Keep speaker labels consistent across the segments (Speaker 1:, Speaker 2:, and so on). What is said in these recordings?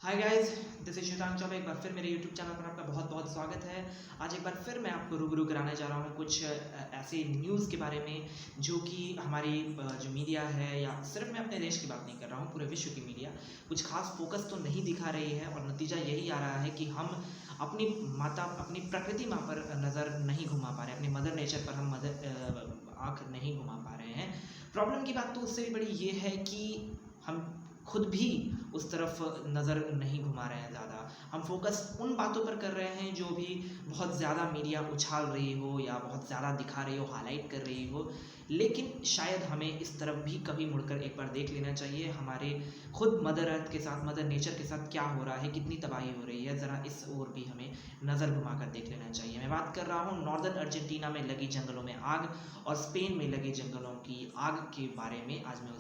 Speaker 1: Hi guys, this is Shashank Choubey. एक बार फिर मेरे यूट्यूब चैनल पर आपका बहुत बहुत स्वागत है। आज एक बार फिर मैं आपको रूबरू कराने जा रहा हूँ कुछ ऐसे न्यूज़ के बारे में जो कि हमारी जो मीडिया है, या सिर्फ मैं अपने देश की बात नहीं कर रहा हूँ, पूरे विश्व की मीडिया कुछ खास फोकस तो नहीं दिखा रही है। और नतीजा यही आ रहा है कि हम अपनी प्रकृति माँ पर नज़र नहीं घुमा पा रहे, अपनी मदर नेचर पर हम आँख नहीं घुमा पा रहे हैं। प्रॉब्लम की बात तो उससे भी बड़ी ये है कि हम खुद भी उस तरफ नज़र नहीं घुमा रहे हैं। ज़्यादा हम फोकस उन बातों पर कर रहे हैं जो भी बहुत ज़्यादा मीडिया उछाल रही हो या बहुत ज़्यादा दिखा रही हो, हाईलाइट कर रही हो। लेकिन शायद हमें इस तरफ भी कभी मुड़कर एक बार देख लेना चाहिए, हमारे खुद मदर अर्थ के साथ, मदर नेचर के साथ क्या हो रहा है, कितनी तबाही हो रही है। ज़रा इस ओर भी हमें नज़र घुमा कर देख लेना चाहिए। मैं बात कर रहा हूँ नॉर्दर्न अर्जेंटीना में लगी जंगलों में आग और स्पेन में लगे जंगलों की आग के बारे में। आज मैं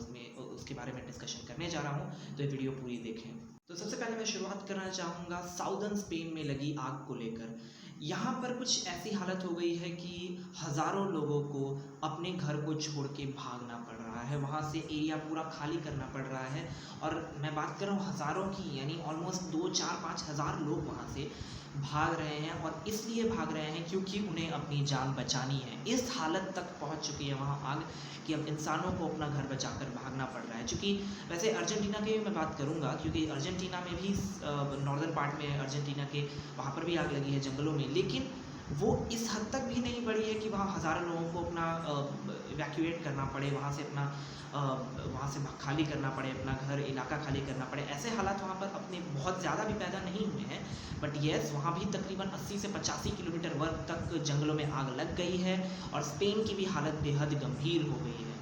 Speaker 1: उसके बारे में डिस्कशन करने जा रहा हूँ, तो ये वीडियो पूरी देखें। तो सबसे पहले मैं शुरुआत करना चाहूँगा साउदर्न स्पेन में लगी आग को लेकर। यहाँ पर कुछ ऐसी हालत हो गई है कि हज़ारों लोगों को अपने घर को छोड़ के भागना पड़ रहा है, वहाँ से एरिया पूरा खाली करना पड़ रहा है। और मैं बात कर रहा हूँ हज़ारों की, यानी ऑलमोस्ट 2, 4, 5 हज़ार लोग वहाँ से भाग रहे हैं। और इसलिए भाग रहे हैं क्योंकि उन्हें अपनी जान बचानी है। इस हालत तक पहुँच चुकी है वहाँ आग कि अब इंसानों को अपना घर बचाकर भागना पड़ रहा है। चूँकि वैसे अर्जेंटीना की मैं बात करूँगा, क्योंकि अर्जेंटीना में भी नॉर्दर्न पार्ट में अर्जेंटीना के वहाँ पर भी आग लगी है जंगलों में, लेकिन वो इस हद तक भी नहीं बढ़ी है कि वहाँ हज़ारों लोगों को अपना इवैक्यूएट करना पड़े, वहाँ से खाली करना पड़े, अपना घर इलाका खाली करना पड़े। ऐसे हालात वहाँ पर अपने बहुत ज़्यादा भी पैदा नहीं हुए हैं। बट येस, वहाँ भी तकरीबन 80 से 85 किलोमीटर वर्ग तक जंगलों में आग लग गई है और स्पेन की भी हालत बेहद गंभीर हो गई है।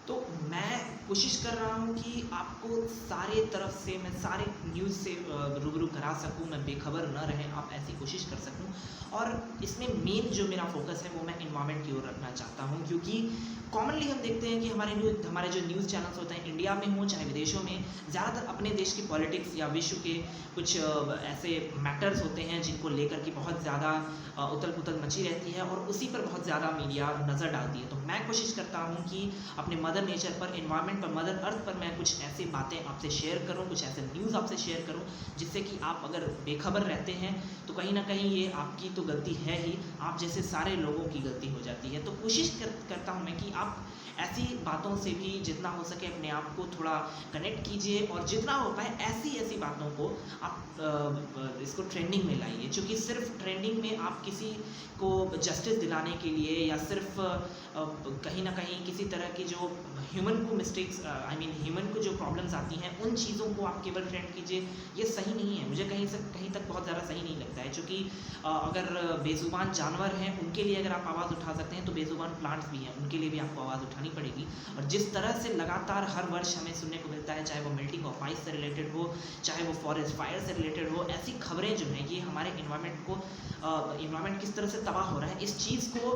Speaker 1: तो मैं कोशिश कर रहा हूँ कि आपको सारे तरफ से, मैं सारे न्यूज़ से रूबरू करा सकूँ, मैं बेखबर न रहें, आप ऐसी कोशिश कर सकूँ। और इसमें मेन जो मेरा फोकस है वो मैं इन्वायरमेंट की ओर रखना चाहता हूँ, क्योंकि कॉमनली हम देखते हैं कि हमारे जो न्यूज़ चैनल्स होते हैं, इंडिया में हो चाहे विदेशों में, ज़्यादातर अपने देश की पॉलिटिक्स या विश्व के कुछ ऐसे मैटर्स होते हैं जिनको लेकर के बहुत ज़्यादा उथल पुथल मची रहती है और उसी पर बहुत ज़्यादा मीडिया नज़र डालती है। तो मैं कोशिश करता हूँ कि अपने मदर नेचर पर, इन्वायरमेंट पर, मदर अर्थ पर मैं कुछ ऐसी बातें आपसे शेयर करूँ, कुछ ऐसे न्यूज़ आपसे शेयर करूँ जिससे कि आप अगर बेखबर रहते हैं तो कहीं ना कहीं ये आपकी तो गलती है ही, आप जैसे सारे लोगों की गलती हो जाती है। तो कोशिश करता हूँ मैं कि आप ऐसी बातों से भी जितना हो सके अपने आप को थोड़ा कनेक्ट कीजिए, और जितना हो पाए ऐसी बातों को आप इसको ट्रेंडिंग में लाइए। क्योंकि सिर्फ ट्रेंडिंग में आप किसी को जस्टिस दिलाने के लिए या सिर्फ कहीं ना कहीं किसी तरह की जो ह्यूमन को मिस्टेक्स, ह्यूमन को जो प्रॉब्लम्स आती हैं उन चीज़ों को आप केवल ट्रेंड कीजिए, ये सही नहीं है। मुझे कहीं तक बहुत ज़्यादा सही नहीं लगता है। क्योंकि अगर बेज़ुबान जानवर हैं उनके लिए अगर आप आवाज़ उठा सकते हैं, तो बेज़ुबान प्लांट्स भी हैं, उनके लिए भी आपको आवाज़ उठानी पड़ेगी। और जिस तरह से लगातार हर वर्ष हमें सुनने को मिलता है, चाहे वो मेल्टिंग ऑफ आइस से रिलेटेड हो, चाहे वो फॉरेस्ट फायर से रिलेटेड हो, ऐसी खबरें जो हैं ये हमारे इन्वायरमेंट किस तरह से तबाह हो रहा है, इस चीज़ को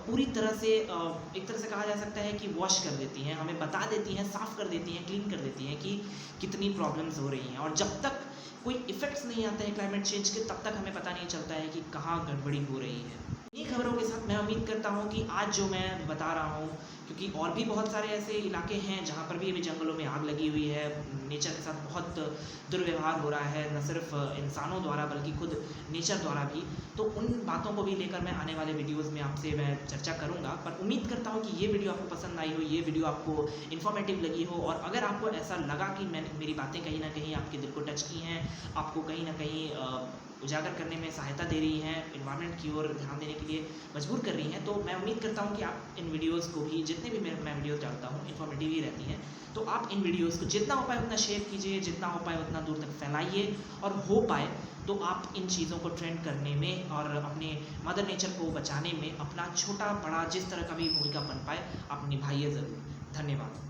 Speaker 1: पूरी तरह से एक तरह से कहा जा सकता है कि वॉश कर देती हैं, हमें बता देती हैं, साफ़ कर देती हैं, क्लीन कर देती हैं कि कितनी प्रॉब्लम्स हो रही हैं। और जब तक कोई इफ़ेक्ट्स नहीं आते हैं क्लाइमेट चेंज के, तब तक हमें पता नहीं चलता है कि कहाँ गड़बड़ी हो रही है। इन्हीं खबरों के साथ मैं उम्मीद करता हूँ कि आज जो मैं बता रहा हूँ, क्योंकि और भी बहुत सारे ऐसे इलाके हैं जहाँ पर भी अभी जंगलों में आग लगी हुई है, नेचर के साथ बहुत दुर्व्यवहार हो रहा है, न सिर्फ इंसानों द्वारा बल्कि खुद नेचर द्वारा भी। तो उन बातों को भी लेकर मैं आने वाले वीडियोज़ में आपसे मैं चर्चा करूँगा। पर उम्मीद करता हूँ कि ये वीडियो आपको पसंद आई हो, ये वीडियो आपको इन्फॉर्मेटिव लगी हो, और अगर आपको ऐसा लगा कि मेरी बातें कहीं ना कहीं आपके दिल को टच की हैं, आपको कहीं ना कहीं उजागर करने में सहायता दे रही हैं, इन्वायरमेंट की ओर ध्यान देने के लिए मजबूर कर रही हैं, तो मैं उम्मीद करता हूँ कि आप इन वीडियोज़ को भी, जितने भी मैं वीडियोज़ डालता हूँ इन्फॉर्मेटिव ही रहती हैं, तो आप इन वीडियोज़ को जितना हो पाए उतना शेयर कीजिए, जितना हो पाए उतना दूर तक फैलाइए, और हो पाए तो आप इन चीज़ों को ट्रेंड करने में और अपने मदर नेचर को बचाने में अपना छोटा बड़ा जिस तरह का भी भूमिका बन पाए आप निभाइए ज़रूर। धन्यवाद।